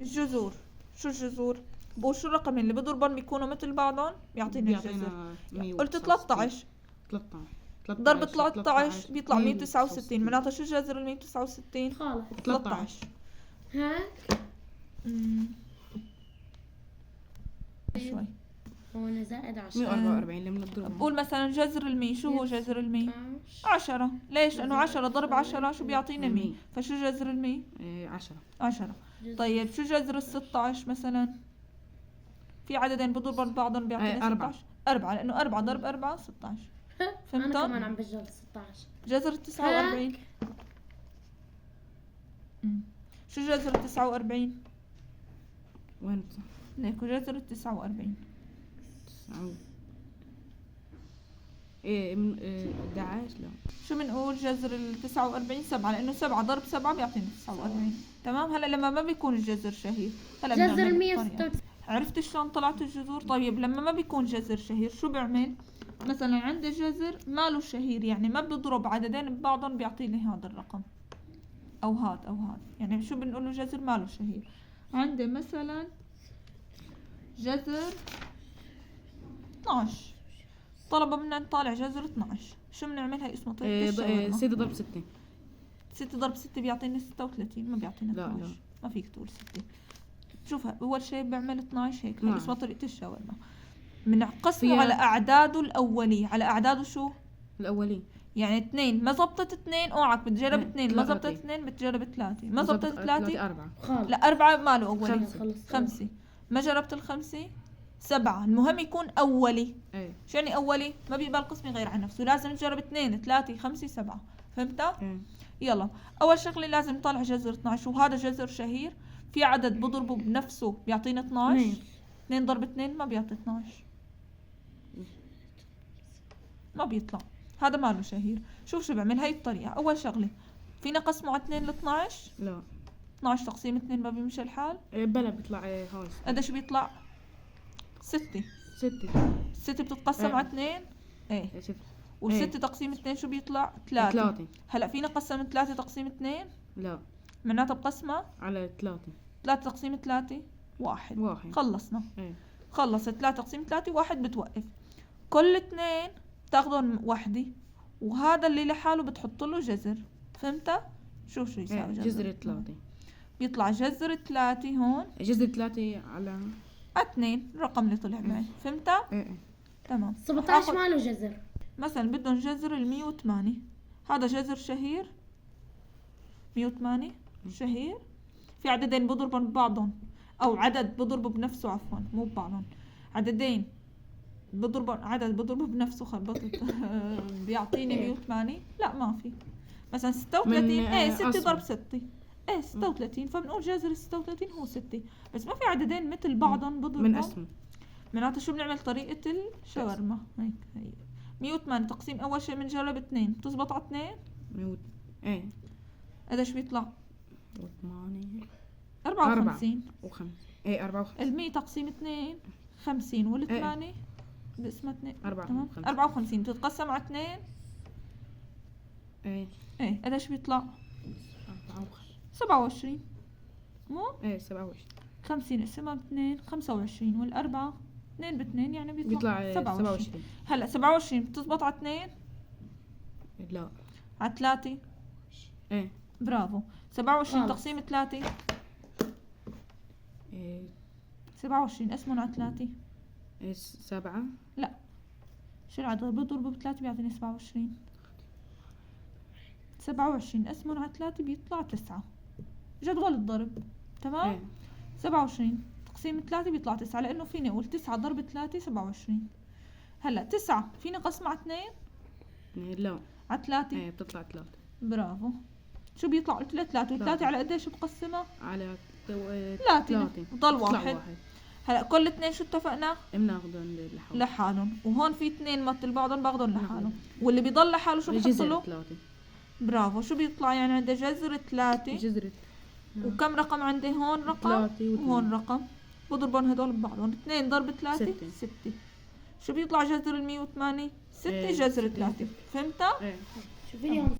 الجذور. شو الجذور؟ بقول شو الرقمين اللي بضربهم بيكونوا مثل بعضهم بيعطيني الجذر. قلت 13 ضرب 13 بيطلع 169. معناتها شو جذر ال 169؟ خالص 13. هيك شوي هون زائد 10 144 لما نضربهم. بقول مثلا جذر ال100. شو هو جذر ال100؟ 10. ليش؟ لانه 10 ضرب 10 شو بيعطينا 100. فشو جذر ال100؟ 10. طيب شو جذر ال16 مثلا؟ في عددين بضربوا بعضهم بيعطينا 16. 4 لانه 4 ضرب 4 16. انا كمان عم بجرب 16. جذر ال 49. شو جذر ال 49؟ وين؟ هيك جذر ال 49. ايه 11. لا شو بنقول جذر ال 49؟ 7 لانه 7 ضرب 7 بيعطينا 49. تمام. هلا لما ما بيكون الجذر شهير هلا جذر ال 196. عرفت شلون طلعت الجذور؟ طيب لما ما بيكون جذر شهير شو بعمل؟ مثلا عندي جذر ماله شهير يعني ما بضرب عددين ببعضهم بيعطيني هذا الرقم او هاد او هاد. يعني شو بنقول له جذر ماله شهير؟ عندي مثلا جذر 12 طلبوا منا نطالع جذر 12. شو بنعمل؟ هي اسمه طريقة الشاورما. 6 ضرب 6. 6 ضرب 6 بيعطيني 36. ما بيعطينا 12. لا. ما فيك تقول 6. شوف اول شيء بعمل 12 هيك. هي اسمها طريقة الشاورما. بنقسمه على اعداده الاولية. على اعداده شو الاولية؟ يعني 2 ما زبطت 2 اوعك بتجرب 2 ما زبطت 2 بتجرب 3 ما زبطت 3 4. لا 4 ماله اولي. 5 ما جربت الخمسة 7. المهم يكون اولي. ايه شو يعني اولي؟ ما بيقبل قسمي غير عن نفسه. لازم تجرب 2 3 5 7. فهمت؟ يلا اول شغله لازم نطلع جذر 12 وهذا جذر شهير. في عدد بضربه بنفسه بيعطينا 12. 2 ضرب 2 ما بيعطي 12. ما بيطلع. هذا ماله شهير. شوف شو بعمل. هاي الطريقة. أول شغلة فينا قسمه على 2 ل 12. لا 12 تقسيم 2 ما بيمشي الحال. بلا بيطلع هون. قديش بيطلع؟ 6. 6 بتتقسم على 2. ايه 6. وال6 تقسيم 2 شو بيطلع؟ 3. هلا فينا قسم 3 تقسيم 2؟ لا معناتها بقسمها على 3. 3 تقسيم 3 1. خلصنا. خلصت 3 تقسيم 3 1 بتوقف. كل 2 بتاخذون وحدة وهذا اللي لحاله بتحط له جذر. فهمت؟ شو يساوي جذر 3؟ بيطلع جذر 3 هون. جذر 3 على 2 الرقم اللي طلع معي. فهمت؟ تمام. 17 ماله جذر. مثلا بدهم جذر ال 108. هذا جذر شهير. 108 شهير. في عددين بضربهم ببعضهم او عدد بضربه بنفسه عفوا مو ببعضهم. عددين عدد بضربه بنفسه خربطت بيعطيني 108. لا ما في. مثلا 36 6 ضرب 6 36. فبنقول جذر 36 هو 6. بس ما في عددين مثل بعضهم بضربهم من اسمه. معناته شو بنعمل؟ طريقة الشاورما. هيك هي 108 تقسيم اول شيء بنجرب 2 بتزبط على 2. قديش بيطلع؟ 54 و5. 54. ال100 تقسيم 2 50 وال8 باسمها 2. 54 بتتقسم على 2. قديش بيطلع؟ 27 مو؟ 27. 50 قسمها ب2 25 والأربعة 2 ب2 يعني بيطلع 27. هلا 27 بتزبط على 2؟ لا على 3. برافو. 27 تقسيم 3 27 اسمهم على 3 7. لا شو العدد بضربه ب3 بيعطيني 27. 27 اسمهم على 3 بيطلع 9. جدول الضرب. تمام. 27 تقسيم 3 بيطلع 9 لانه فيني اقول 9 ضرب 3 27. هلا 9 فيني قسم على 2؟ لا على 3. بتطلع 3. برافو. شو بيطلع؟ قلت له 3 و3 على قديش بقسمها؟ على 3 بضل 1. هلا كل 2 شو اتفقنا؟ بناخذهم لحالهم وهون في 2 مثل بعضهم باخذهم لحالهم واللي بيضل لحاله شو بحط له؟ برافو. شو بيطلع؟ يعني عندي جذر 3 وكم رقم عندي هون؟ رقم وهون رقم بضربهم هدول ببعضهم. 2 ضرب 3 6. شو بيطلع جذر ال 108؟ 6 جذر 3. فهمت؟ شوفي اليوم